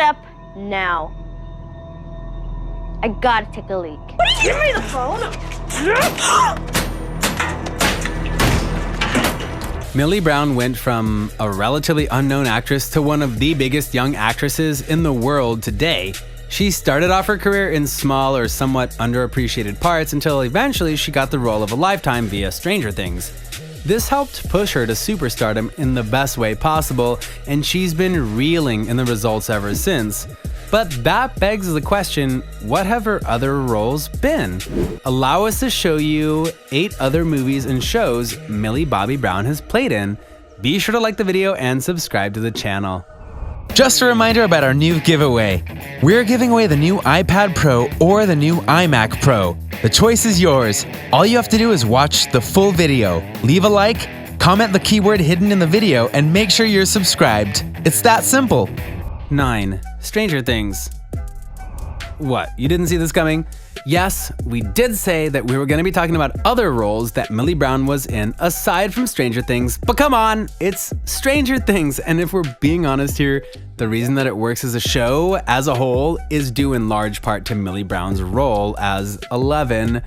up now. I gotta take a leak. Give me the phone. Millie Brown went from a relatively unknown actress to one of the biggest young actresses in the world today. She started off her career in small or somewhat underappreciated parts until eventually she got the role of a lifetime via Stranger Things. This helped push her to superstardom in the best way possible, and she's been reeling in the results ever since. But that begs the question, what have her other roles been? Allow us to show you 8 other movies and shows Millie Bobby Brown has played in. Be sure to like the video and subscribe to the channel. Just a reminder about our new giveaway. We're giving away the new iPad Pro or the new iMac Pro. The choice is yours. All you have to do is watch the full video, leave a like, comment the keyword hidden in the video, and make sure you're subscribed. It's that simple. 9. Stranger Things. What, you didn't see this coming? Yes, we did say that we were going to be talking about other roles that Millie Brown was in aside from Stranger Things, but come on, it's Stranger Things, and if we're being honest here, the reason that it works as a show as a whole is due in large part to Millie Brown's role as Eleven,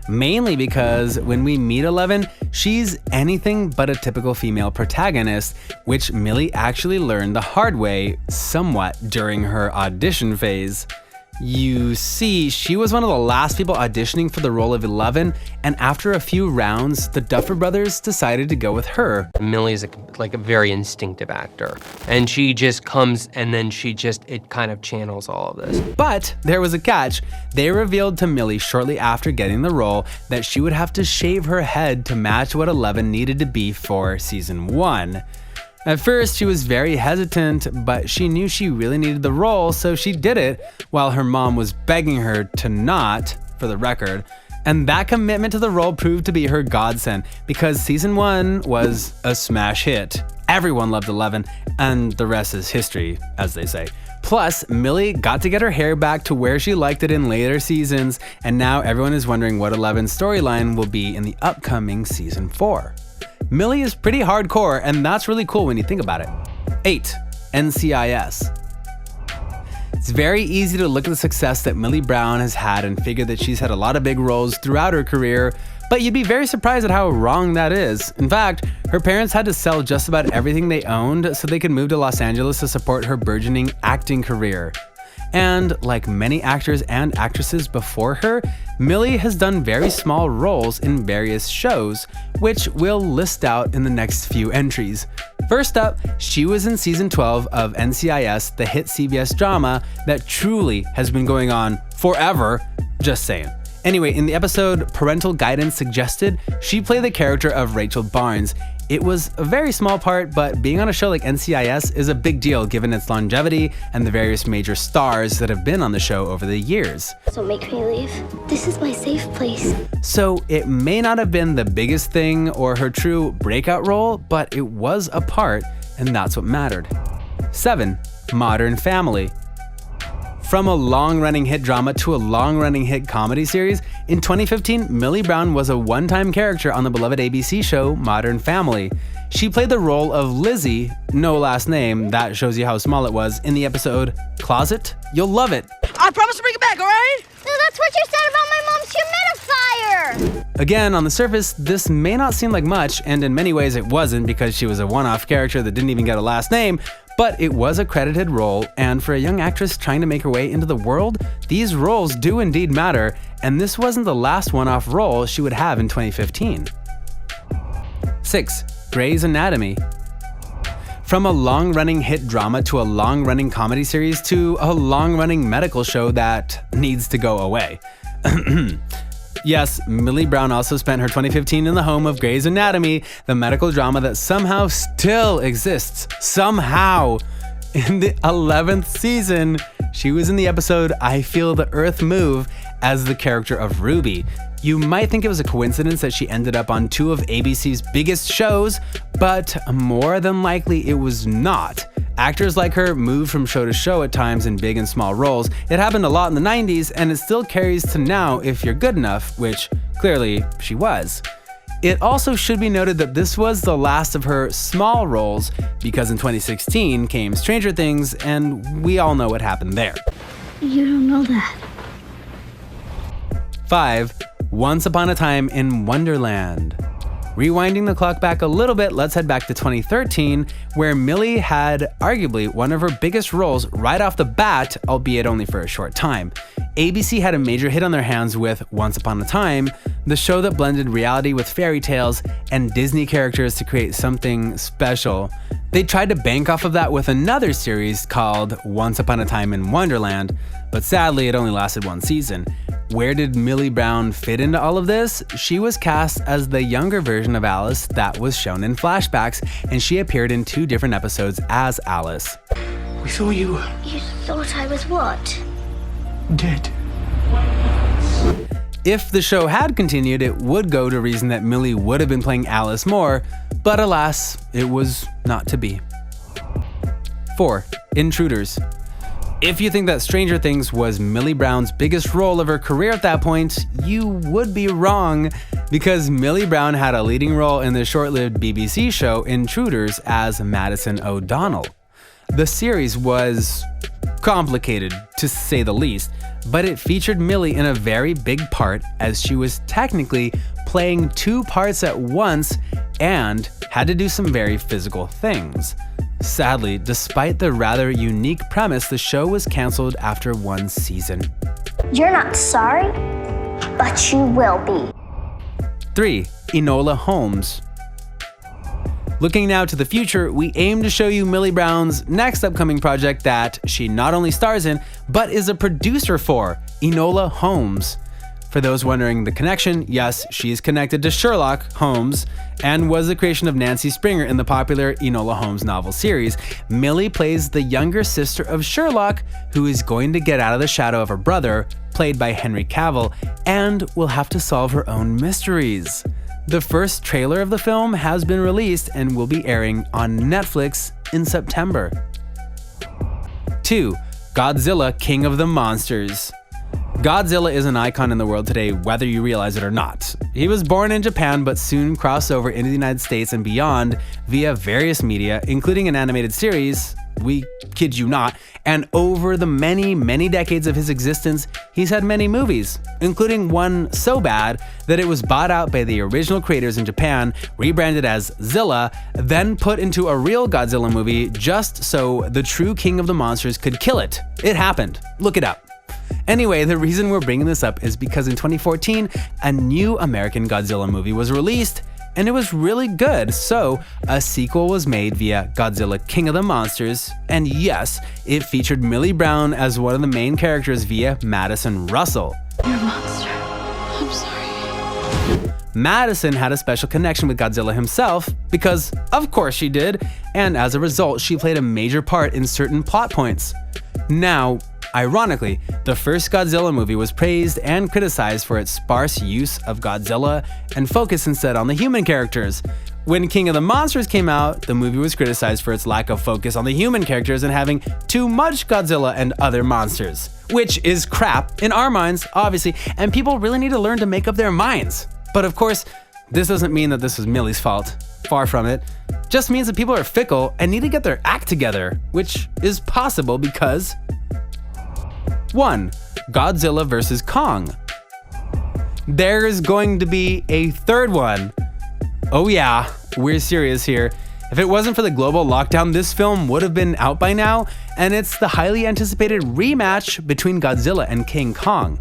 mainly because when we meet Eleven, she's anything but a typical female protagonist, which Millie actually learned the hard way somewhat during her audition phase. You see, she was one of the last people auditioning for the role of Eleven, and after a few rounds, the Duffer Brothers decided to go with her. Millie's like a very instinctive actor, and she just comes and then it kind of channels all of this. But there was a catch. They revealed to Millie shortly after getting the role that she would have to shave her head to match what Eleven needed to be for season 1. At first, she was very hesitant, but she knew she really needed the role, so she did it, while her mom was begging her to not, for the record. And that commitment to the role proved to be her godsend, because season 1 was a smash hit. Everyone loved Eleven, and the rest is history, as they say. Plus, Millie got to get her hair back to where she liked it in later seasons, and now everyone is wondering what Eleven's storyline will be in the upcoming season 4. Millie is pretty hardcore, and that's really cool when you think about it. 8. NCIS. It's very easy to look at the success that Millie Brown has had and figure that she's had a lot of big roles throughout her career, but you'd be very surprised at how wrong that is. In fact, her parents had to sell just about everything they owned so they could move to Los Angeles to support her burgeoning acting career. And like many actors and actresses before her, Millie has done very small roles in various shows, which we'll list out in the next few entries. First up, she was in season 12 of NCIS, the hit CBS drama that truly has been going on forever, just saying. Anyway, in the episode Parental Guidance Suggested, she played the character of Rachel Barnes. It was a very small part, but being on a show like NCIS is a big deal given its longevity and the various major stars that have been on the show over the years. Don't make me leave. This is my safe place. So it may not have been the biggest thing or her true breakout role, but it was a part, and that's what mattered. 7. Modern Family. From a long-running hit drama to a long-running hit comedy series, in 2015, Millie Brown was a one-time character on the beloved ABC show Modern Family. She played the role of Lizzie, no last name, that shows you how small it was, in the episode Closet. You'll love it. I promise to bring it back, all right? No, that's what you said about my mom's humidifier! Again, on the surface, this may not seem like much, and in many ways it wasn't because she was a one-off character that didn't even get a last name, but it was a credited role, and for a young actress trying to make her way into the world, these roles do indeed matter, and this wasn't the last one-off role she would have in 2015. 6. Grey's Anatomy. From a long-running hit drama to a long-running comedy series to a long-running medical show that needs to go away. Yes, Millie Brown also spent her 2015 in the home of Grey's Anatomy, the medical drama that somehow still exists. Somehow! In the 11th season, she was in the episode I Feel the Earth Move as the character of Ruby. You might think it was a coincidence that she ended up on 2 of ABC's biggest shows, but more than likely it was not. Actors like her moved from show to show at times in big and small roles. It happened a lot in the 90s, and it still carries to now if you're good enough, which clearly she was. It also should be noted that this was the last of her small roles, because in 2016 came Stranger Things, and we all know what happened there. You don't know that. 5. Once Upon a Time in Wonderland. Rewinding the clock back a little bit, let's head back to 2013, where Millie had arguably one of her biggest roles right off the bat, albeit only for a short time. ABC had a major hit on their hands with Once Upon a Time, the show that blended reality with fairy tales and Disney characters to create something special. They tried to bank off of that with another series called Once Upon a Time in Wonderland, but sadly it only lasted one season. Where did Millie Brown fit into all of this? She was cast as the younger version of Alice that was shown in flashbacks, and she appeared in 2 different episodes as Alice. We thought you were You thought I was what? dead. If the show had continued, it would go to reason that Millie would have been playing Alice more, but alas, it was not to be. 4. Intruders. If you think that Stranger Things was Millie Brown's biggest role of her career at that point, you would be wrong, because Millie Brown had a leading role in the short-lived BBC show Intruders as Madison O'Donnell. The series was complicated, to say the least, but it featured Millie in a very big part, as she was technically playing 2 parts at once and had to do some very physical things. Sadly, despite the rather unique premise, the show was canceled after 1 season. You're not sorry, but you will be. 3. Enola Holmes. Looking now to the future, we aim to show you Millie Brown's next upcoming project that she not only stars in, but is a producer for, Enola Holmes. For those wondering the connection, yes, she is connected to Sherlock Holmes and was the creation of Nancy Springer in the popular Enola Holmes novel series. Millie plays the younger sister of Sherlock, who is going to get out of the shadow of her brother, played by Henry Cavill, and will have to solve her own mysteries. The first trailer of the film has been released and will be airing on Netflix in September. 2. Godzilla, King of the Monsters. Godzilla is an icon in the world today, whether you realize it or not. He was born in Japan, but soon crossed over into the United States and beyond via various media, including an animated series, we kid you not, and over the many decades of his existence, he's had many movies, including one so bad that it was bought out by the original creators in Japan, rebranded as Zilla, then put into a real Godzilla movie just so the true king of the monsters could kill it. It happened. Look it up. Anyway, the reason we're bringing this up is because in 2014, a new American Godzilla movie was released, and it was really good, so a sequel was made via Godzilla King of the Monsters, and yes, it featured Millie Brown as one of the main characters via Madison Russell. You're a monster. I'm sorry. Madison had a special connection with Godzilla himself, because of course she did, and as a result, she played a major part in certain plot points. Now, ironically, the first Godzilla movie was praised and criticized for its sparse use of Godzilla and focus instead on the human characters. When King of the Monsters came out, the movie was criticized for its lack of focus on the human characters and having too much Godzilla and other monsters. Which is crap in our minds, obviously, and people really need to learn to make up their minds. But of course, this doesn't mean that this was Millie's fault. Far from it. Just means that people are fickle and need to get their act together, which is possible because 1. Godzilla vs. Kong. There's going to be a third one. Oh yeah, we're serious here. If it wasn't for the global lockdown, this film would have been out by now, and it's the highly anticipated rematch between Godzilla and King Kong.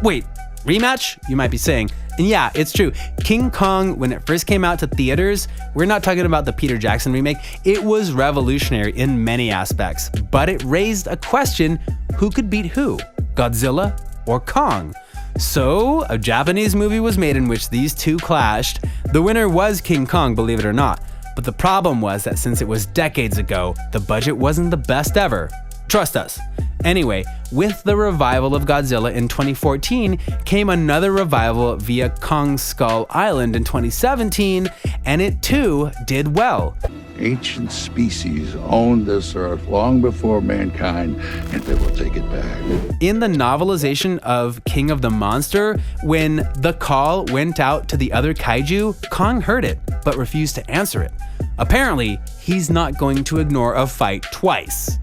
Wait, rematch? You might be saying. And yeah, it's true. King Kong, when it first came out to theaters, we're not talking about the Peter Jackson remake, it was revolutionary in many aspects, but it raised a question, who could beat who? Godzilla or Kong? So, a Japanese movie was made in which these two clashed. The winner was King Kong, believe it or not. But the problem was that since it was decades ago, the budget wasn't the best ever. Trust us. Anyway, with the revival of Godzilla in 2014 came another revival via Kong Skull Island in 2017, and it too did well. Ancient species owned this earth long before mankind, and they will take it back. In the novelization of King of the Monster, when the call went out to the other kaiju, Kong heard it, but refused to answer it. Apparently, he's not going to ignore a fight twice.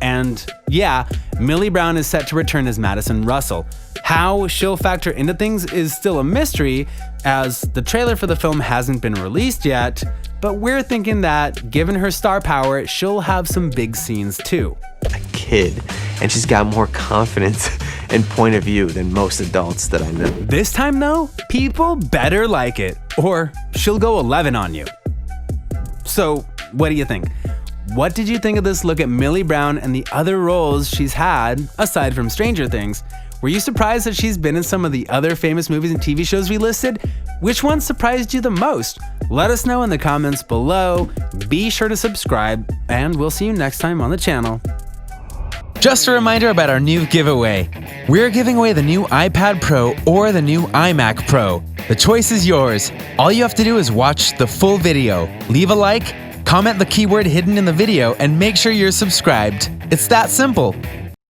And yeah, Millie Brown is set to return as Madison Russell. How she'll factor into things is still a mystery, as the trailer for the film hasn't been released yet, but we're thinking that, given her star power, she'll have some big scenes too. A kid, and she's got more confidence and point of view than most adults that I know. This time though, people better like it, or she'll go 11 on you. So, what do you think? What did you think of this look at Millie Brown and the other roles she's had, aside from Stranger Things? Were you surprised that she's been in some of the other famous movies and TV shows we listed? Which one surprised you the most? Let us know in the comments below. Be sure to subscribe, and we'll see you next time on the channel. Just a reminder about our new giveaway. We're giving away the new iPad Pro or the new iMac Pro. The choice is yours. All you have to do is watch the full video, leave a like, comment the keyword hidden in the video, and make sure you're subscribed. It's that simple.